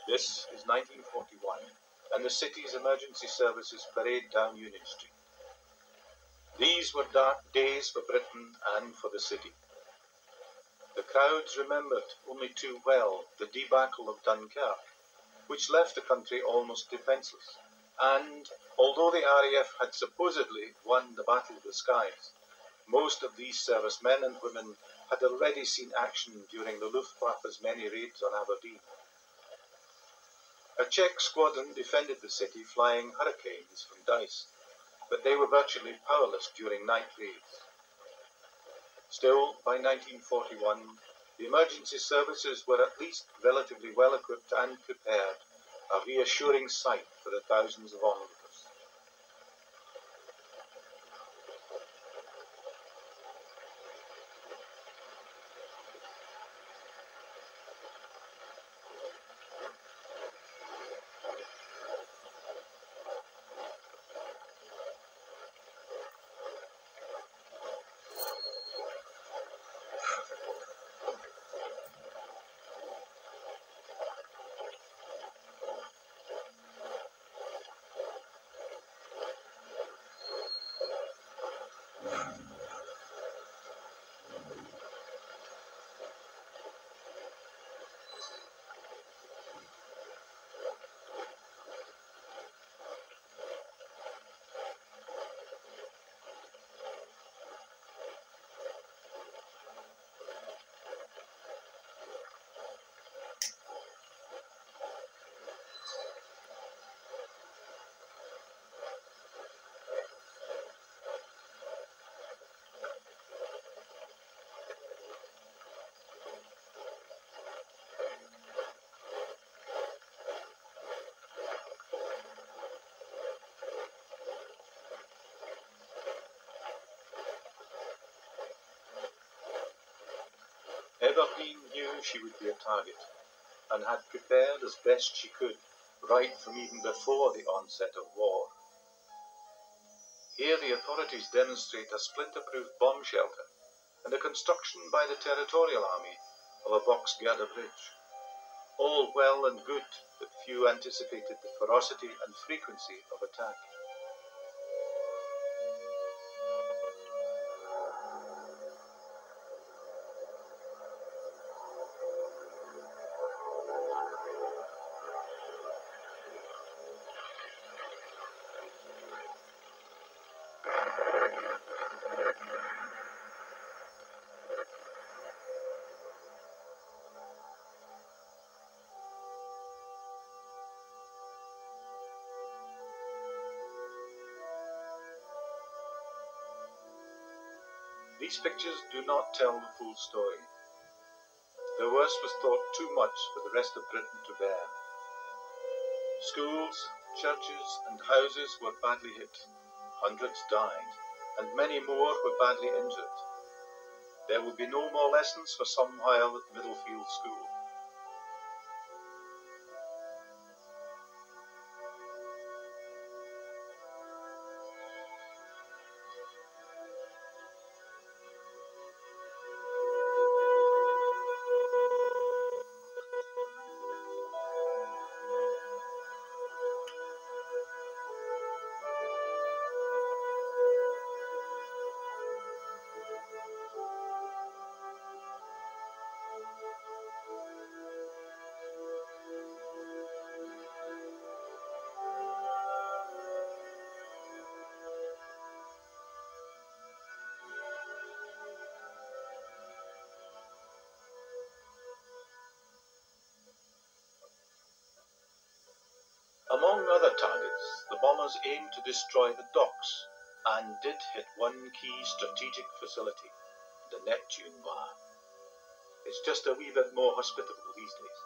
This is 1941, and the city's emergency services parade down Union Street. These were dark days for Britain and for the city. The crowds remembered only too well the debacle of Dunkirk, which left the country almost defenceless. And although the RAF had supposedly won the Battle of the Skies, most of these servicemen and women had already seen action during the Luftwaffe's many raids on Aberdeen. A Czech squadron defended the city flying Hurricanes from Dice, but they were virtually powerless during night raids. Still, by 1941, the emergency services were at least relatively well equipped and prepared, a reassuring sight for the thousands of onlookers. Aberdeen knew she would be a target, and had prepared as best she could, right from even before the onset of war. Here the authorities demonstrate a splinter-proof bomb shelter and the construction by the Territorial Army of a box girder bridge. All well and good, but few anticipated the ferocity and frequency of attack. These pictures do not tell the full story. The worst was thought too much for the rest of Britain to bear. Schools, churches and houses were badly hit, hundreds died, and many more were badly injured. There would be no more lessons for some while at Middlefield School. Among other targets, the bombers aimed to destroy the docks and did hit one key strategic facility, the Neptune Bar. It's just a wee bit more hospitable these days.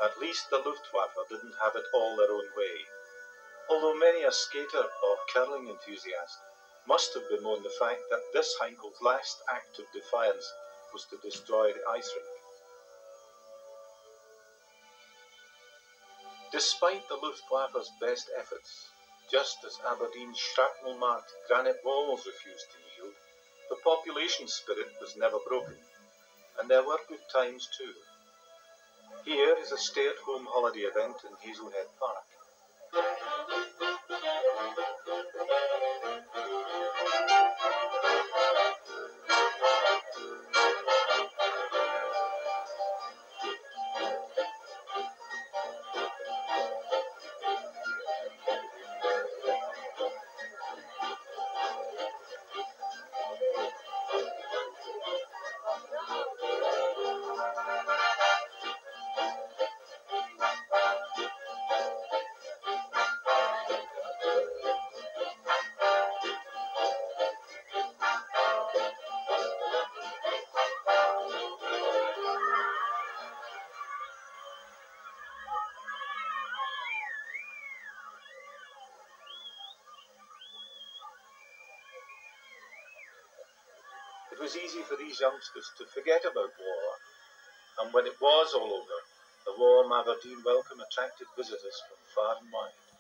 At least the Luftwaffe didn't have it all their own way, although many a skater or curling enthusiast must have bemoaned the fact that this Heinkel's last act of defiance was to destroy the ice rink. Despite the Luftwaffe's best efforts, Just as Aberdeen's shrapnel-marked granite walls refused to yield, the population spirit was never broken, and there were good times too. Here is a stay-at-home holiday event in Hazelhead Park. It was easy for these youngsters to forget about war, and when it was all over, the warm Aberdeen welcome attracted visitors from far and wide.